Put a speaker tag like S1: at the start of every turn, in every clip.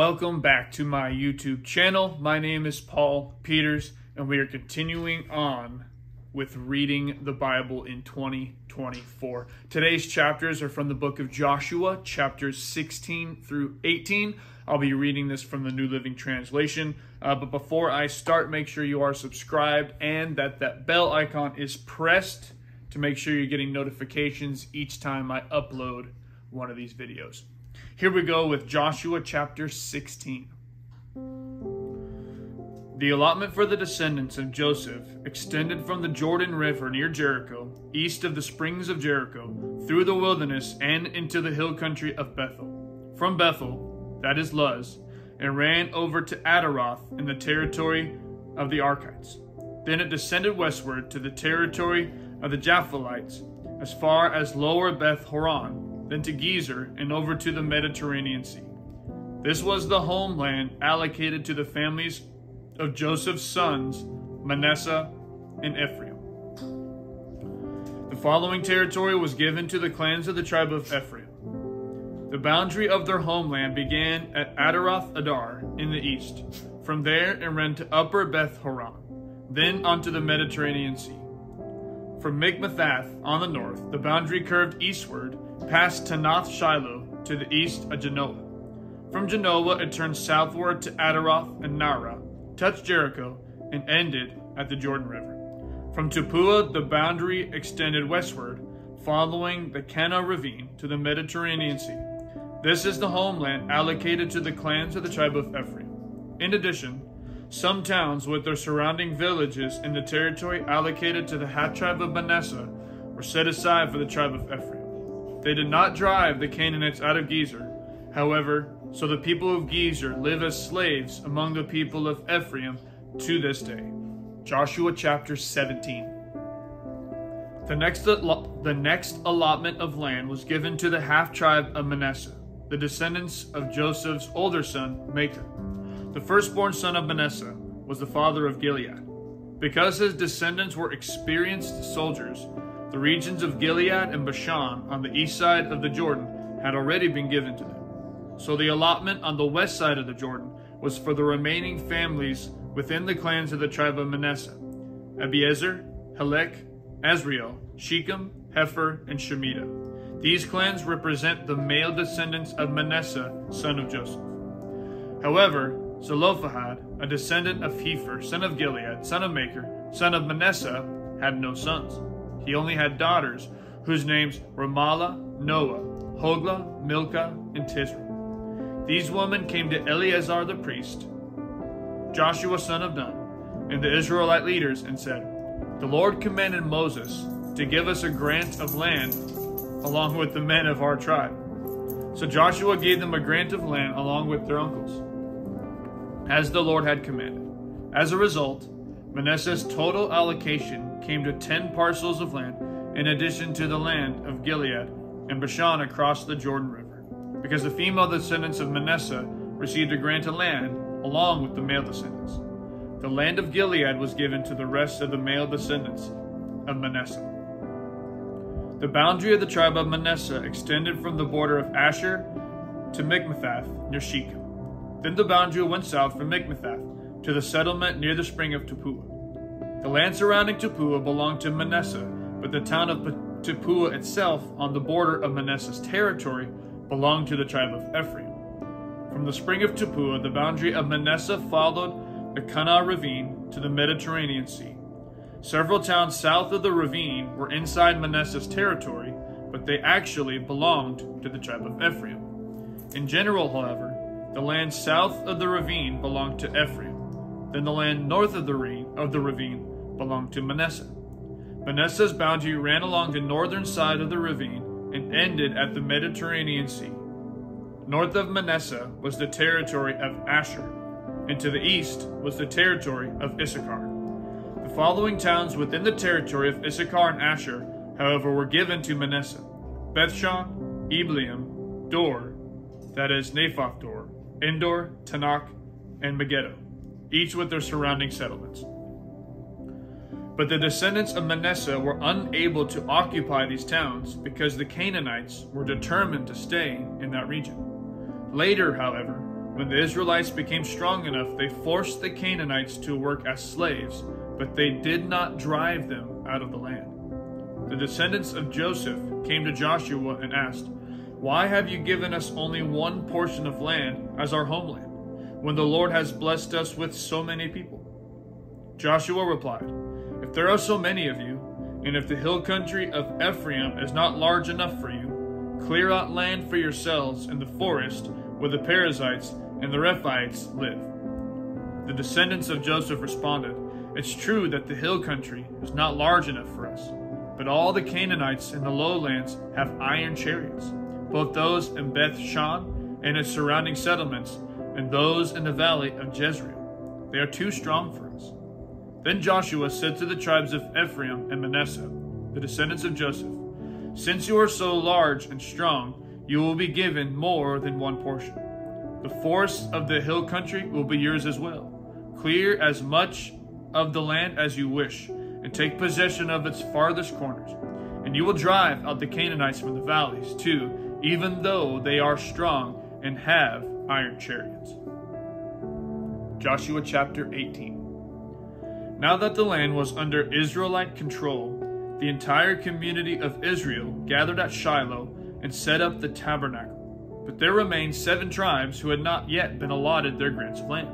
S1: Welcome back to my YouTube channel. My name is Paul Peters, and we are continuing on with reading the Bible in 2024. Today's chapters are from the book of Joshua, chapters 16 through 18. I'll be reading this from the New Living Translation. But before I start, make sure you are subscribed and that bell icon is pressed to make sure you're getting notifications each time I upload one of these videos. Here we go with Joshua chapter 16. The allotment for the descendants of Joseph extended from the Jordan River near Jericho, east of the springs of Jericho, through the wilderness and into the hill country of Bethel. From Bethel, that is Luz, it ran over to Adaroth in the territory of the Arkites. Then it descended westward to the territory of the Japhilites, as far as lower Beth Horon, then to Gezer, and over to the Mediterranean Sea. This was the homeland allocated to the families of Joseph's sons, Manasseh and Ephraim. The following territory was given to the clans of the tribe of Ephraim. The boundary of their homeland began at Adaroth Adar in the east. From there it ran to upper Beth Horon, then onto the Mediterranean Sea. From Mikmethath on the north, the boundary curved eastward past Tanath Shiloh to the east of Genoa. From Genoa, it turned southward to Adaroth and Nara, touched Jericho, and ended at the Jordan River. From Tappuah, the boundary extended westward, following the Kana ravine to the Mediterranean Sea. This is the homeland allocated to the clans of the tribe of Ephraim. In addition, some towns with their surrounding villages in the territory allocated to the half-tribe of Manasseh were set aside for the tribe of Ephraim. They did not drive the Canaanites out of Gezer, however, so the people of Gezer live as slaves among the people of Ephraim to this day. Joshua chapter 17. The next allotment of land was given to the half-tribe of Manasseh, the descendants of Joseph's older son, Machir. The firstborn son of Manasseh was the father of Gilead. Because his descendants were experienced soldiers, the regions of Gilead and Bashan on the east side of the Jordan had already been given to them. So the allotment on the west side of the Jordan was for the remaining families within the clans of the tribe of Manasseh: Abiezer, Helek, Azriel, Shechem, Hefer, and Shemitah. These clans represent the male descendants of Manasseh, son of Joseph. However, Zelophehad, a descendant of Hepher, son of Gilead, son of Machir, son of Manasseh, had no sons. He only had daughters, whose names were Mahlah, Noah, Hoglah, Milcah, and Tisra. These women came to Eleazar the priest, Joshua son of Nun, and the Israelite leaders, and said, "The Lord commanded Moses to give us a grant of land along with the men of our tribe." So Joshua gave them a grant of land along with their uncles, as the Lord had commanded. As a result, Manasseh's total allocation came to 10 parcels of land, in addition to the land of Gilead and Bashan across the Jordan River, because the female descendants of Manasseh received a grant of land along with the male descendants. The land of Gilead was given to the rest of the male descendants of Manasseh. The boundary of the tribe of Manasseh extended from the border of Asher to Mikmethath near Shechem. Then the boundary went south from Mikmethath to the settlement near the spring of Tappuah. The land surrounding Tappuah belonged to Manasseh, but the town of Tappuah itself, on the border of Manasseh's territory, belonged to the tribe of Ephraim. From the spring of Tappuah, the boundary of Manasseh followed the Kana ravine to the Mediterranean Sea. Several towns south of the ravine were inside Manasseh's territory, but they actually belonged to the tribe of Ephraim. In general, however, the land south of the ravine belonged to Ephraim. Then the land north of the ravine belonged to Manasseh. Manasseh's boundary ran along the northern side of the ravine and ended at the Mediterranean Sea. North of Manasseh was the territory of Asher, and to the east was the territory of Issachar. The following towns within the territory of Issachar and Asher, however, were given to Manasseh: Bethshan, Ibleam, Dor, that is Naphoth Dor, Endor, Tanakh, and Megiddo, each with their surrounding settlements. But the descendants of Manasseh were unable to occupy these towns because the Canaanites were determined to stay in that region. Later, however, When the Israelites became strong enough, they forced the Canaanites to work as slaves, but they did not drive them out of the land. The descendants of Joseph came to Joshua and asked, "Why have you given us only one portion of land as our homeland, when the Lord has blessed us with so many people?" Joshua replied, "If there are so many of you, and if the hill country of Ephraim is not large enough for you, clear out land for yourselves in the forest where the Perizzites and the Rephaites live." The descendants of Joseph responded, "It's true that the hill country is not large enough for us, but all the Canaanites in the lowlands have iron chariots, both those in Beth Shan and its surrounding settlements, and those in the valley of Jezreel. They are too strong for us." Then Joshua said to the tribes of Ephraim and Manasseh, the descendants of Joseph, "Since you are so large and strong, you will be given more than one portion. The forests of the hill country will be yours as well. Clear as much of the land as you wish, and take possession of its farthest corners. And you will drive out the Canaanites from the valleys too, even though they are strong and have iron chariots." Joshua chapter 18. Now that the land was under Israelite control, the entire community of Israel gathered at Shiloh and set up the tabernacle. But there remained 7 tribes who had not yet been allotted their grants of land.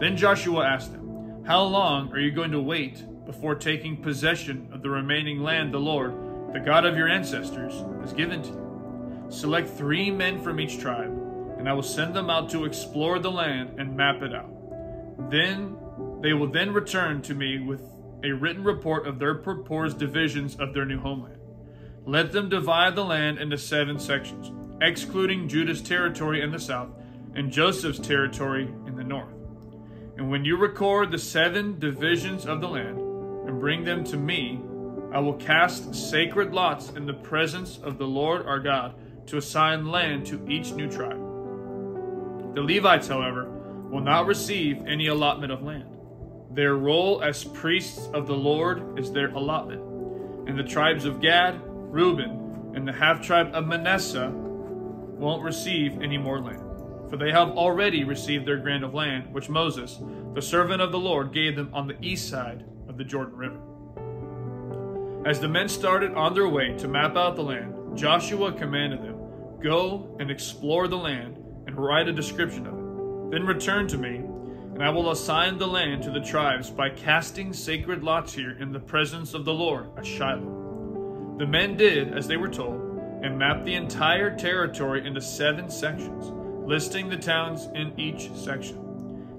S1: Then Joshua asked them, "How long are you going to wait before taking possession of the remaining land the Lord, the God of your ancestors, has given to you? Select 3 men from each tribe, and I will send them out to explore the land and map it out. They will then return to me with a written report of their proposed divisions of their new homeland. Let them divide the land into 7 sections, excluding Judah's territory in the south and Joseph's territory in the north. And when you record the 7 divisions of the land and bring them to me, I will cast sacred lots in the presence of the Lord our God to assign land to each new tribe. The Levites, however, will not receive any allotment of land. Their role as priests of the Lord is their allotment. And the tribes of Gad, Reuben, and the half-tribe of Manasseh won't receive any more land, for they have already received their grant of land, which Moses, the servant of the Lord, gave them on the east side of the Jordan River." As the men started on their way to map out the land, Joshua commanded them, "Go and explore the land and write a description of it. Then return to me, and I will assign the land to the tribes by casting sacred lots here in the presence of the Lord at Shiloh." The men did as they were told, and mapped the entire territory into 7 sections, listing the towns in each section.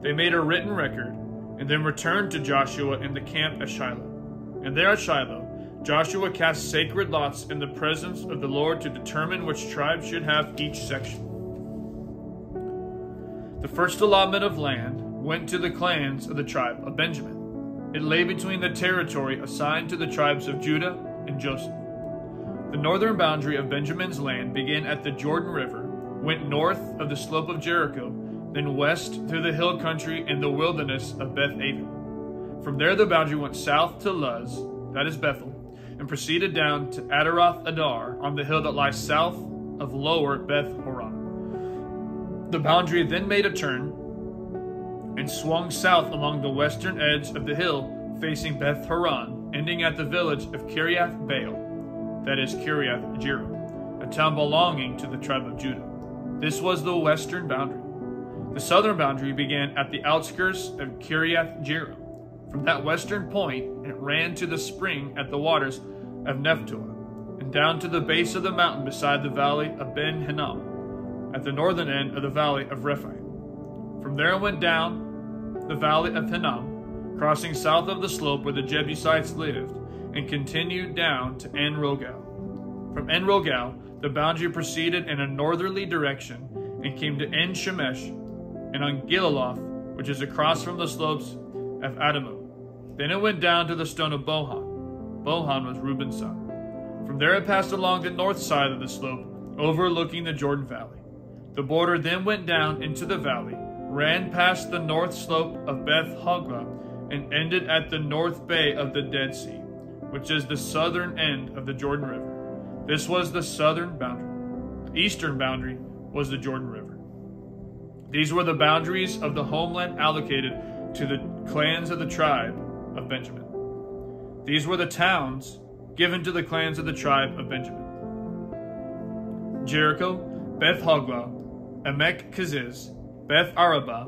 S1: They made a written record, and then returned to Joshua in the camp at Shiloh. And there at Shiloh, Joshua cast sacred lots in the presence of the Lord to determine which tribe should have each section. The first allotment of land went to the clans of the tribe of Benjamin. It lay between the territory assigned to the tribes of Judah and Joseph. The northern boundary of Benjamin's land began at the Jordan River, went north of the slope of Jericho, then west through the hill country in the wilderness of Beth Aven. From there the boundary went south to Luz, that is Bethel, and proceeded down to Adaroth Adar on the hill that lies south of lower Beth Horon. The boundary then made a turn and swung south along the western edge of the hill facing Beth Horon, ending at the village of Kiriath Baal, that is Kiriath Jearim, a town belonging to the tribe of Judah. This was the western boundary. The southern boundary began at the outskirts of Kiriath Jearim. From that western point, it ran to the spring at the waters of Nephtoah, and down to the base of the mountain beside the valley of Ben Hinnom, at the northern end of the valley of Rephaim. From there it went down the valley of Hinnom, crossing south of the slope where the Jebusites lived, and continued down to En-Rogel. From En-Rogel, the boundary proceeded in a northerly direction and came to En-Shemesh and on Gilaloth, which is across from the slopes of Adamot. Then it went down to the stone of Bohan. Bohan was Reuben's son. From there it passed along the north side of the slope, overlooking the Jordan Valley. The border then went down into the valley, ran past the north slope of Beth Hogla, and ended at the north bay of the Dead Sea, which is the southern end of the Jordan River. This was the southern boundary. The eastern boundary was the Jordan River. These were the boundaries of the homeland allocated to the clans of the tribe of Benjamin. These were the towns given to the clans of the tribe of Benjamin: Jericho, Beth Hoglah, Emek Keziz, Beth Arabah,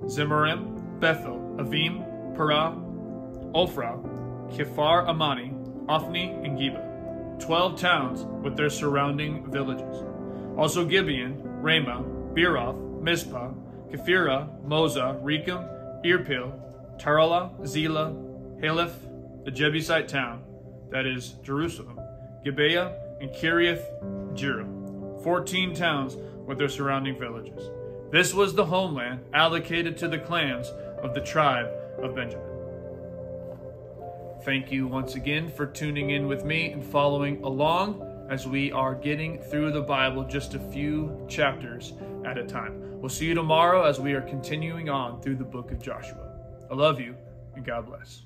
S1: Zemarim, Bethel, Avim, Parah, Ophrah, Kephar Amani, Ophni, and Geba. 12 towns with their surrounding villages. Also Gibeon, Ramah, Beeroth, Mizpah, Kephirah, Moza, Rechem, Irpil, Tarala, Zela, Haleph, the Jebusite town, that is Jerusalem, Gibeah, and Kiriath Jearim. 14 towns with their surrounding villages. This was the homeland allocated to the clans of the tribe of Benjamin. Thank you once again for tuning in with me and following along as we are getting through the Bible just a few chapters at a time. We'll see you tomorrow as we are continuing on through the book of Joshua. I love you, and God bless.